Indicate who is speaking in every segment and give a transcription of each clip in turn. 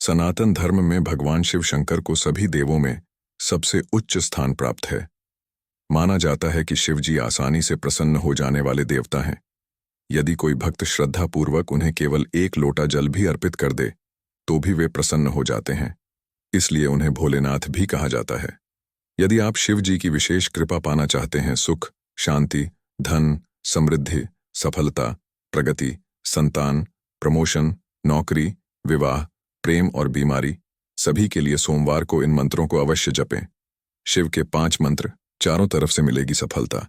Speaker 1: सनातन धर्म में भगवान शिव शंकर को सभी देवों में सबसे उच्च स्थान प्राप्त है। माना जाता है कि शिव जी आसानी से प्रसन्न हो जाने वाले देवता हैं। यदि कोई भक्त श्रद्धापूर्वक उन्हें केवल एक लोटा जल भी अर्पित कर दे तो भी वे प्रसन्न हो जाते हैं। इसलिए उन्हें भोलेनाथ भी कहा जाता है। यदि आप शिव जी की विशेष कृपा पाना चाहते हैं, सुख, शांति, धन, समृद्धि, सफलता, प्रगति, संतान, प्रमोशन, नौकरी, विवाह, प्रेम और बीमारी, सभी के लिए सोमवार को इन मंत्रों को अवश्य जपें। शिव के 5 मंत्र, चारों तरफ से मिलेगी सफलता।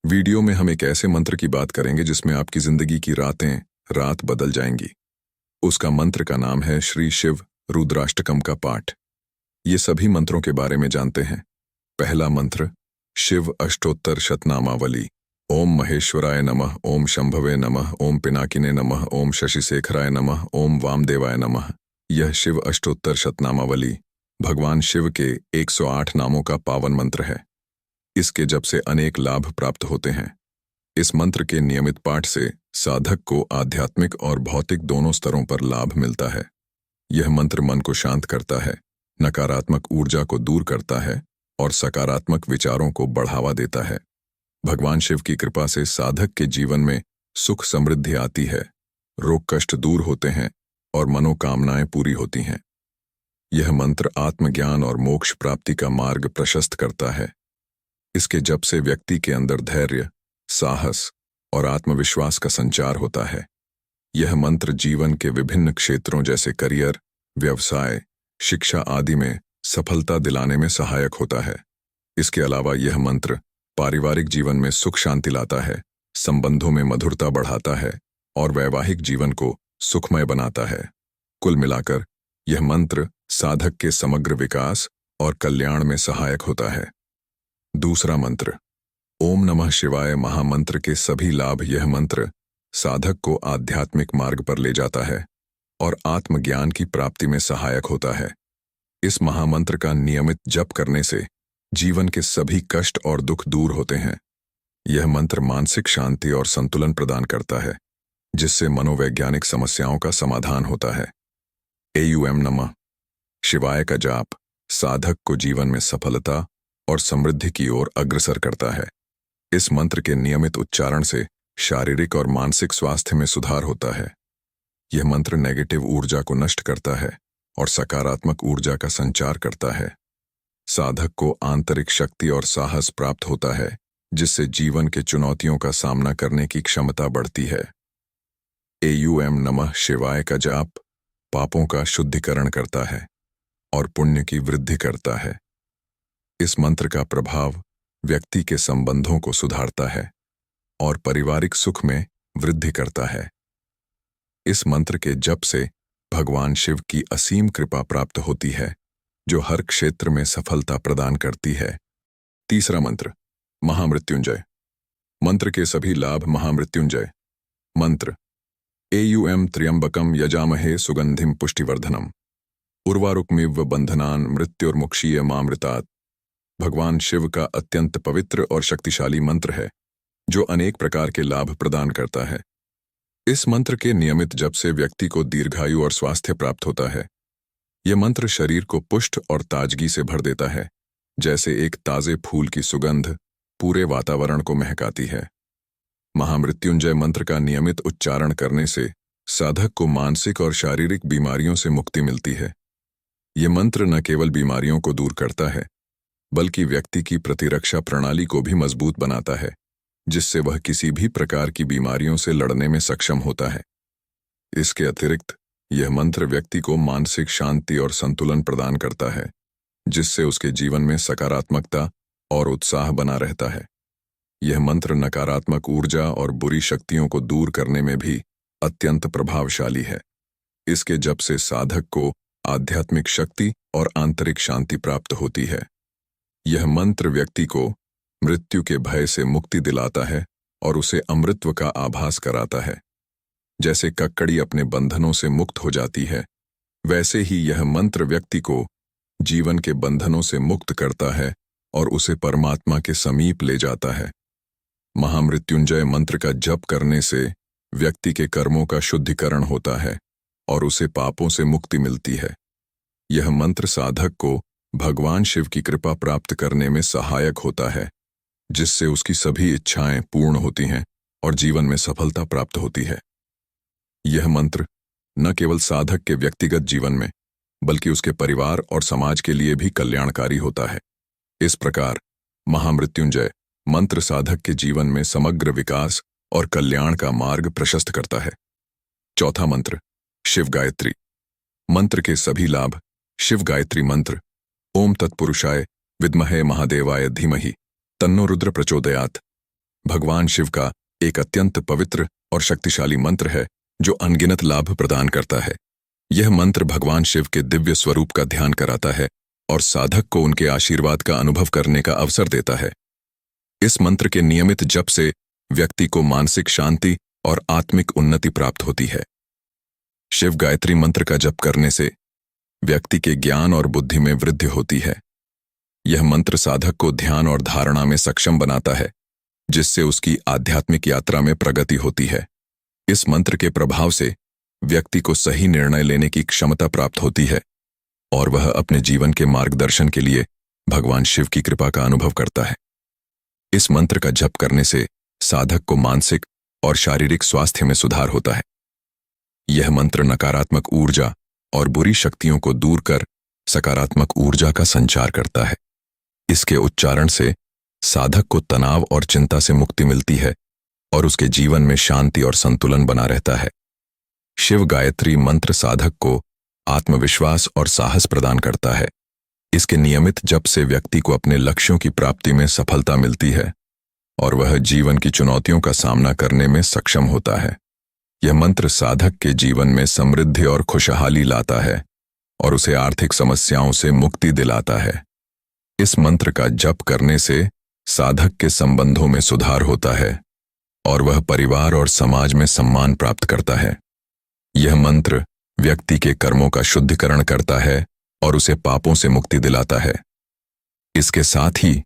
Speaker 1: वीडियो में हम एक ऐसे मंत्र की बात करेंगे जिसमें आपकी जिंदगी की रात बदल जाएंगी। उसका मंत्र का नाम है श्री शिव रुद्राष्टकम का पाठ। ये सभी मंत्रों के बारे में जानते हैं। पहला मंत्र, शिव अष्टोत्तर शतनामावली। ओम महेश्वराय नमः, ओम शंभवे नमः, ओम पिनाकिने नमः, ओम शशिशेखराय नमः, ओम वामदेवाय नमः। यह शिव अष्टोत्तर शतनामावली भगवान शिव के 108 नामों का पावन मंत्र है। इसके जप से अनेक लाभ प्राप्त होते हैं। इस मंत्र के नियमित पाठ से साधक को आध्यात्मिक और भौतिक दोनों स्तरों पर लाभ मिलता है। यह मंत्र मन को शांत करता है, नकारात्मक ऊर्जा को दूर करता है और सकारात्मक विचारों को बढ़ावा देता है। भगवान शिव की कृपा से साधक के जीवन में सुख समृद्धि आती है, रोग कष्ट दूर होते हैं और मनोकामनाएं पूरी होती हैं। यह मंत्र आत्मज्ञान और मोक्ष प्राप्ति का मार्ग प्रशस्त करता है। इसके जप से व्यक्ति के अंदर धैर्य, साहस और आत्मविश्वास का संचार होता है। यह मंत्र जीवन के विभिन्न क्षेत्रों जैसे करियर, व्यवसाय, शिक्षा आदि में सफलता दिलाने में सहायक होता है। इसके अलावा यह मंत्र पारिवारिक जीवन में सुख शांति लाता है, संबंधों में मधुरता बढ़ाता है और वैवाहिक जीवन को सुखमय बनाता है। कुल मिलाकर यह मंत्र साधक के समग्र विकास और कल्याण में सहायक होता है। दूसरा मंत्र, ओम नमः शिवाय महामंत्र के सभी लाभ। यह मंत्र साधक को आध्यात्मिक मार्ग पर ले जाता है और आत्मज्ञान की प्राप्ति में सहायक होता है। इस महामंत्र का नियमित जप करने से जीवन के सभी कष्ट और दुख दूर होते हैं। यह मंत्र मानसिक शांति और संतुलन प्रदान करता है, जिससे मनोवैज्ञानिक समस्याओं का समाधान होता है। एयूएम नमः शिवाय का जाप साधक को जीवन में सफलता और समृद्धि की ओर अग्रसर करता है। इस मंत्र के नियमित उच्चारण से शारीरिक और मानसिक स्वास्थ्य में सुधार होता है। यह मंत्र नेगेटिव ऊर्जा को नष्ट करता है और सकारात्मक ऊर्जा का संचार करता है। साधक को आंतरिक शक्ति और साहस प्राप्त होता है, जिससे जीवन के चुनौतियों का सामना करने की क्षमता बढ़ती है। एयूएम नमः शिवाय का जाप पापों का शुद्धिकरण करता है और पुण्य की वृद्धि करता है। इस मंत्र का प्रभाव व्यक्ति के संबंधों को सुधारता है और पारिवारिक सुख में वृद्धि करता है। इस मंत्र के जप से भगवान शिव की असीम कृपा प्राप्त होती है, जो हर क्षेत्र में सफलता प्रदान करती है। तीसरा मंत्र, महामृत्युंजय। मंत्र के सभी लाभ। महामृत्युंजय मंत्र, एयूएम त्र्यंबकम यजामहे सुगंधिम पुष्टिवर्धनम उर्वारुकमिव बंधनान मृत्युर्मुक्षीय मामृतात्। भगवान शिव का अत्यंत पवित्र और शक्तिशाली मंत्र है, जो अनेक प्रकार के लाभ प्रदान करता है। इस मंत्र के नियमित जप से व्यक्ति को दीर्घायु और स्वास्थ्य प्राप्त होता है। यह मंत्र शरीर को पुष्ट और ताजगी से भर देता है, जैसे एक ताजे फूल की सुगंध पूरे वातावरण को महकाती है। महामृत्युंजय मंत्र का नियमित उच्चारण करने से साधक को मानसिक और शारीरिक बीमारियों से मुक्ति मिलती है। यह मंत्र न केवल बीमारियों को दूर करता है, बल्कि व्यक्ति की प्रतिरक्षा प्रणाली को भी मजबूत बनाता है, जिससे वह किसी भी प्रकार की बीमारियों से लड़ने में सक्षम होता है। इसके अतिरिक्त यह मंत्र व्यक्ति को मानसिक शांति और संतुलन प्रदान करता है, जिससे उसके जीवन में सकारात्मकता और उत्साह बना रहता है। यह मंत्र नकारात्मक ऊर्जा और बुरी शक्तियों को दूर करने में भी अत्यंत प्रभावशाली है। इसके जप से साधक को आध्यात्मिक शक्ति और आंतरिक शांति प्राप्त होती है। यह मंत्र व्यक्ति को मृत्यु के भय से मुक्ति दिलाता है और उसे अमृतत्व का आभास कराता है। जैसे ककड़ी अपने बंधनों से मुक्त हो जाती है, वैसे ही यह मंत्र व्यक्ति को जीवन के बंधनों से मुक्त करता है और उसे परमात्मा के समीप ले जाता है। महामृत्युंजय मंत्र का जप करने से व्यक्ति के कर्मों का शुद्धिकरण होता है और उसे पापों से मुक्ति मिलती है। यह मंत्र साधक को भगवान शिव की कृपा प्राप्त करने में सहायक होता है, जिससे उसकी सभी इच्छाएं पूर्ण होती हैं और जीवन में सफलता प्राप्त होती है। यह मंत्र न केवल साधक के व्यक्तिगत जीवन में बल्कि उसके परिवार और समाज के लिए भी कल्याणकारी होता है। इस प्रकार महामृत्युंजय मंत्र साधक के जीवन में समग्र विकास और कल्याण का मार्ग प्रशस्त करता है। चौथा मंत्र, शिव गायत्री। मंत्र के सभी लाभ। शिव गायत्री मंत्र ओम तत्पुरुषाय विद्महे महादेवाय धीमहि तन्नो रुद्र प्रचोदयात् भगवान शिव का एक अत्यंत पवित्र और शक्तिशाली मंत्र है जो अनगिनत लाभ प्रदान करता है। यह मंत्र भगवान शिव के दिव्य स्वरूप का ध्यान कराता है और साधक को उनके आशीर्वाद का अनुभव करने का अवसर देता है। इस मंत्र के नियमित जप से व्यक्ति को मानसिक शांति और आत्मिक उन्नति प्राप्त होती है। शिव गायत्री मंत्र का जप करने से व्यक्ति के ज्ञान और बुद्धि में वृद्धि होती है। यह मंत्र साधक को ध्यान और धारणा में सक्षम बनाता है, जिससे उसकी आध्यात्मिक यात्रा में प्रगति होती है। इस मंत्र के प्रभाव से व्यक्ति को सही निर्णय लेने की क्षमता प्राप्त होती है और वह अपने जीवन के मार्गदर्शन के लिए भगवान शिव की कृपा का अनुभव करता है। इस मंत्र का जप करने से साधक को मानसिक और शारीरिक स्वास्थ्य में सुधार होता है। यह मंत्र नकारात्मक ऊर्जा और बुरी शक्तियों को दूर कर सकारात्मक ऊर्जा का संचार करता है। इसके उच्चारण से साधक को तनाव और चिंता से मुक्ति मिलती है और उसके जीवन में शांति और संतुलन बना रहता है। शिव गायत्री मंत्र साधक को आत्मविश्वास और साहस प्रदान करता है। इसके नियमित जप से व्यक्ति को अपने लक्ष्यों की प्राप्ति में सफलता मिलती है और वह जीवन की चुनौतियों का सामना करने में सक्षम होता है। यह मंत्र साधक के जीवन में समृद्धि और खुशहाली लाता है और उसे आर्थिक समस्याओं से मुक्ति दिलाता है। इस मंत्र का जप करने से साधक के संबंधों में सुधार होता है और वह परिवार और समाज में सम्मान प्राप्त करता है। यह मंत्र व्यक्ति के कर्मों का शुद्धिकरण करता है और उसे पापों से मुक्ति दिलाता है। इसके साथ ही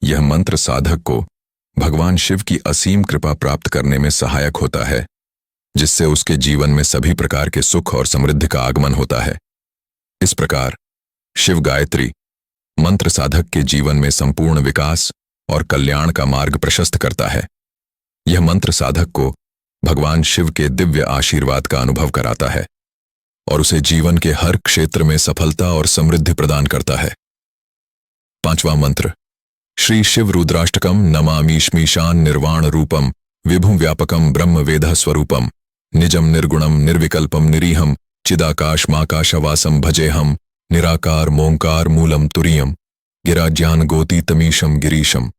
Speaker 1: यह मंत्र साधक को भगवान शिव की असीम कृपा प्राप्त करने में सहायक होता है, जिससे उसके जीवन में सभी प्रकार के सुख और समृद्धि का आगमन होता है। इस प्रकार शिव गायत्री मंत्र साधक के जीवन में संपूर्ण विकास और कल्याण का मार्ग प्रशस्त करता है। यह मंत्र साधक को भगवान शिव के दिव्य आशीर्वाद का अनुभव कराता है और उसे जीवन के हर क्षेत्र में सफलता और समृद्धि प्रदान करता है। पांचवा मंत्र, श्री शिव रुद्राष्टकम नमामीश्मीशान निर्वाण रूपम विभुं व्यापकम ब्रह्म वेद स्वरूपम निजम निर्गुणम निर्विकल्पम निरीहम चिदाकाशमाकाशवासम भजेहम निराकार मोंकार मूलम तुरीयम गिराज्ञान गोतीतमीशम गिरीशम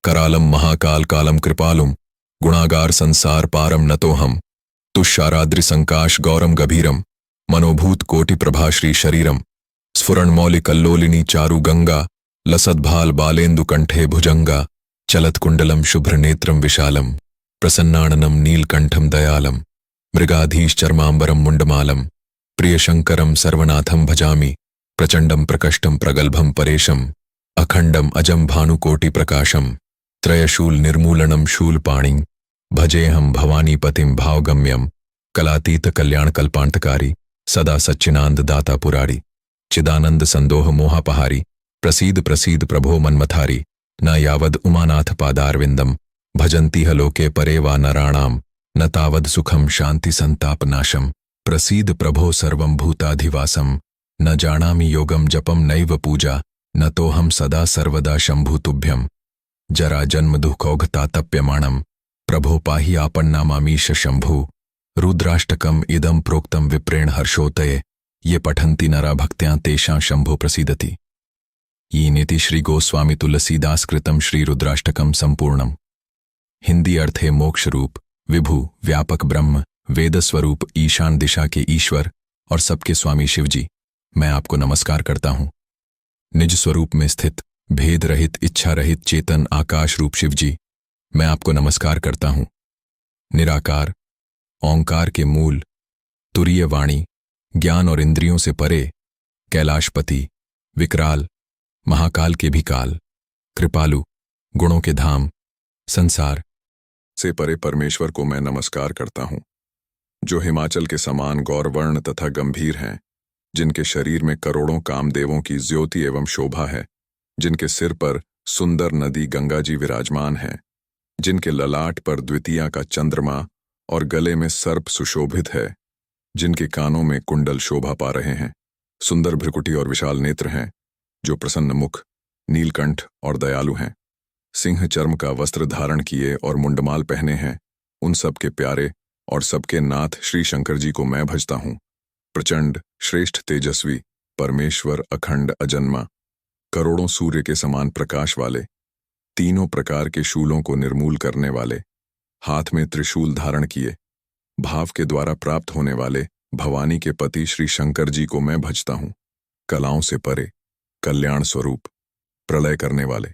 Speaker 1: करालम महाकाल कालम कृपालुम गुणागार संसार पारम नतोहम तुषाराद्रि संकाश गौरम गभीरम मनोभूत कोटि प्रभा श्री शरीरम स्फुरण मौलि कल्लोलिनी चारु गंगा लसद्भाल बालेन्दु कंठे भुजंगा चलत कुंडलम शुभ्र नेत्रम विशालम प्रसन्नाननम नीलकंठम दयालम मृगाधीश चर्मांबरम मुंडमालम प्रियशंकरम सर्वनाथम भजामि प्रचंडम प्रकष्टम प्रगल्भम परेशम अखंडम अजम भानुकोटि प्रकाशम त्रयशूल निर्मूलनम शूलपाणि भजेहम भवानीपतिम भावगम्यम कलातीत कल्याण कल्पांतकारी सदा सच्चिनांद दाता पुरारी चिदानंद संदोह मोहापहारी प्रसीद प्रसीद प्रभो मन्मथारी न यावद उमानाथ पादारविंदम भजन्ति लोके परे वा नराणाम न तावद सुखम शांति संताप नाशम प्रसीद प्रभो सर्वं भूताधिवासम न जानामि योगम जपम नैव पूजा न तो हम सदा सर्वदा शंभु तुभ्यम जरा जन्म दुखौघ तातप्यमाणम प्रभो पाहि आपन्नामामीश शंभु रुद्राष्टकम इदं प्रोक्तम विप्रेण हर्षोतये ये पठन्ति नरा भक्त्यां तेषां शंभो प्रसीदति। ये नीति श्री गोस्वामी तुलसीदास कृतम श्री रुद्राष्टकम संपूर्णम। हिंदी अर्थ है मोक्ष रूप विभु व्यापक ब्रह्म वेद स्वरूप ईशान दिशा के ईश्वर और सबके स्वामी शिवजी, मैं आपको नमस्कार करता हूं। निज स्वरूप में स्थित भेद रहित इच्छा रहित चेतन आकाश रूप शिवजी, मैं आपको नमस्कार करता हूं। निराकार ओंकार के मूल तुरीय वाणी ज्ञान और इंद्रियों से परे कैलाशपति विकराल महाकाल के भी काल कृपालु गुणों के धाम संसार से परे परमेश्वर को मैं नमस्कार करता हूं, जो हिमाचल के समान गौरवर्ण तथा गंभीर हैं, जिनके शरीर में करोड़ों कामदेवों की ज्योति एवं शोभा है, जिनके सिर पर सुंदर नदी गंगा जी विराजमान है, जिनके ललाट पर द्वितीया का चंद्रमा और गले में सर्प सुशोभित है, जिनके कानों में कुंडल शोभा पा रहे हैं, सुंदर भ्रुकुटी और विशाल नेत्र हैं, जो प्रसन्न मुख, नीलकंठ और दयालु हैं, सिंह चर्म का वस्त्र धारण किए और मुंडमाल पहने हैं, उन सबके प्यारे और सबके नाथ श्री शंकर जी को मैं भजता हूँ। प्रचंड, श्रेष्ठ, तेजस्वी, परमेश्वर, अखंड, अजन्मा, करोड़ों सूर्य के समान प्रकाश वाले, तीनों प्रकार के शूलों को निर्मूल करने वाले, हाथ में त्रिशूल धारण किए, भाव के द्वारा प्राप्त होने वाले भवानी के पति श्री शंकर जी को मैं भजता हूँ। कलाओं से परे, कल्याण स्वरूप, प्रलय करने वाले,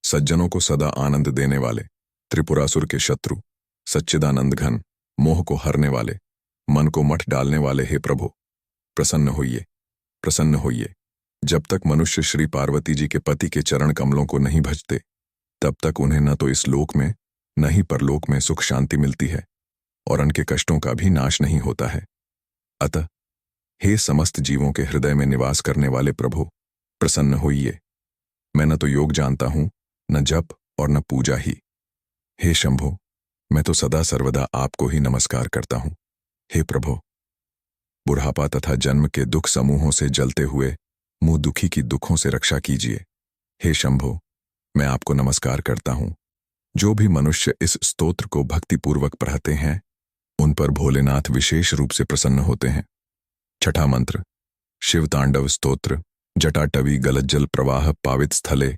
Speaker 1: सज्जनों को सदा आनंद देने वाले, त्रिपुरासुर के शत्रु, सच्चिदानंद घन, मोह को हरने वाले, मन को मठ डालने वाले, हे प्रभु प्रसन्न होइए, प्रसन्न होइए। जब तक मनुष्य श्री पार्वती जी के पति के चरण कमलों को नहीं भजते, तब तक उन्हें न तो इस लोक में न ही परलोक में सुख शांति मिलती है और उनके कष्टों का भी नाश नहीं होता है। अतः हे समस्त जीवों के हृदय में निवास करने वाले प्रभु प्रसन्न होइए। मैं न तो योग जानता हूं, न जप और न पूजा ही। हे शंभो, मैं तो सदा सर्वदा आपको ही नमस्कार करता हूं। हे प्रभु, बुढ़ापा तथा जन्म के दुख समूहों से जलते हुए मुंह दुखी की दुखों से रक्षा कीजिए। हे शंभो, मैं आपको नमस्कार करता हूं। जो भी मनुष्य इस स्तोत्र को भक्तिपूर्वक पढ़ते हैं, उन पर भोलेनाथ विशेष रूप से प्रसन्न होते हैं। छठा मंत्र। शिव तांडव स्तोत्र। जटाटवी गलज्जल प्रवाह पावित स्थले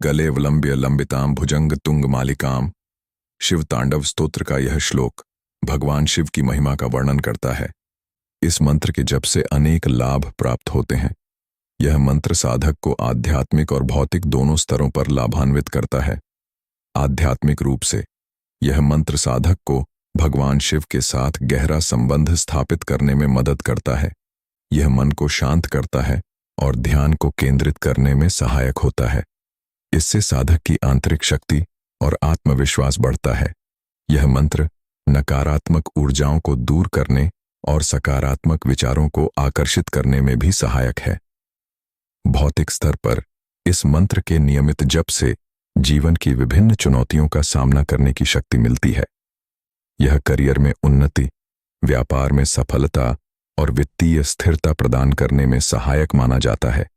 Speaker 1: गले वलंब्य लंबिताम भुजंग तुंग मालिकाम। शिव तांडव स्तोत्र का यह श्लोक भगवान शिव की महिमा का वर्णन करता है। इस मंत्र के जप से अनेक लाभ प्राप्त होते हैं। यह मंत्र साधक को आध्यात्मिक और भौतिक दोनों स्तरों पर लाभान्वित करता है। आध्यात्मिक रूप से यह मंत्र साधक को भगवान शिव के साथ गहरा संबंध स्थापित करने में मदद करता है। यह मन को शांत करता है और ध्यान को केंद्रित करने में सहायक होता है। इससे साधक की आंतरिक शक्ति और आत्मविश्वास बढ़ता है। यह मंत्र नकारात्मक ऊर्जाओं को दूर करने और सकारात्मक विचारों को आकर्षित करने में भी सहायक है। भौतिक स्तर पर इस मंत्र के नियमित जप से जीवन की विभिन्न चुनौतियों का सामना करने की शक्ति मिलती है। यह करियर में उन्नति, व्यापार में सफलता और वित्तीय स्थिरता प्रदान करने में सहायक माना जाता है।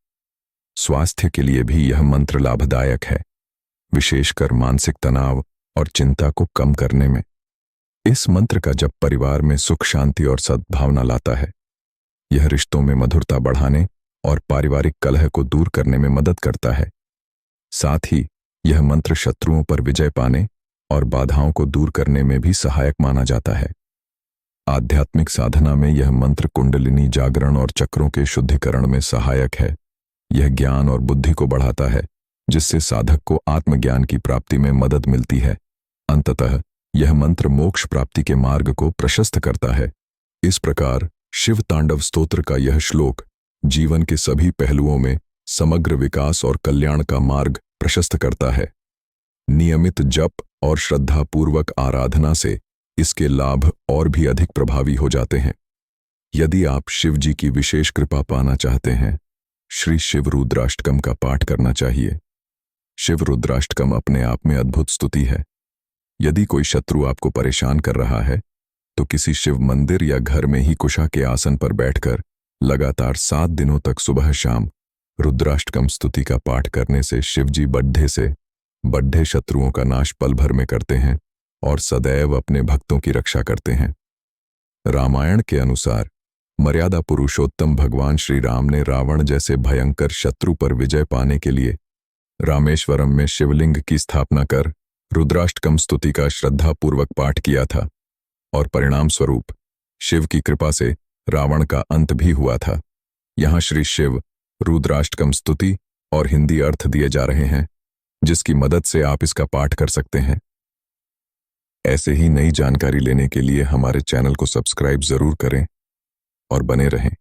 Speaker 1: स्वास्थ्य के लिए भी यह मंत्र लाभदायक है, विशेषकर मानसिक तनाव और चिंता को कम करने में। इस मंत्र का जप परिवार में सुख शांति और सद्भावना लाता है। यह रिश्तों में मधुरता बढ़ाने और पारिवारिक कलह को दूर करने में मदद करता है। साथ ही यह मंत्र शत्रुओं पर विजय पाने और बाधाओं को दूर करने में भी सहायक माना जाता है। आध्यात्मिक साधना में यह मंत्र कुंडलिनी जागरण और चक्रों के शुद्धिकरण में सहायक है। यह ज्ञान और बुद्धि को बढ़ाता है, जिससे साधक को आत्मज्ञान की प्राप्ति में मदद मिलती है। अंततः यह मंत्र मोक्ष प्राप्ति के मार्ग को प्रशस्त करता है। इस प्रकार शिव तांडव स्तोत्र का यह श्लोक जीवन के सभी पहलुओं में समग्र विकास और कल्याण का मार्ग प्रशस्त करता है। नियमित जप और श्रद्धापूर्वक आराधना से इसके लाभ और भी अधिक प्रभावी हो जाते हैं। यदि आप शिव जी की विशेष कृपा पाना चाहते हैं, श्री शिव रुद्राष्टकम का पाठ करना चाहिए। शिव रुद्राष्टकम अपने आप में अद्भुत स्तुति है। यदि कोई शत्रु आपको परेशान कर रहा है, तो किसी शिव मंदिर या घर में ही कुशा के आसन पर बैठकर लगातार 7 दिनों तक सुबह शाम रुद्राष्टकम स्तुति का पाठ करने से शिव जी बड्ढे शत्रुओं का नाश पल भर में करते हैं और सदैव अपने भक्तों की रक्षा करते हैं। रामायण के अनुसार मर्यादा पुरुषोत्तम भगवान श्री राम ने रावण जैसे भयंकर शत्रु पर विजय पाने के लिए रामेश्वरम में शिवलिंग की स्थापना कर रुद्राष्टकम स्तुति का श्रद्धापूर्वक पाठ किया था और परिणाम स्वरूप शिव की कृपा से रावण का अंत भी हुआ था। यहाँ श्री शिव रुद्राष्टकम स्तुति और हिंदी अर्थ दिए जा रहे हैं, जिसकी मदद से आप इसका पाठ कर सकते हैं। ऐसे ही नई जानकारी लेने के लिए हमारे चैनल को सब्सक्राइब जरूर करें और बने रहें।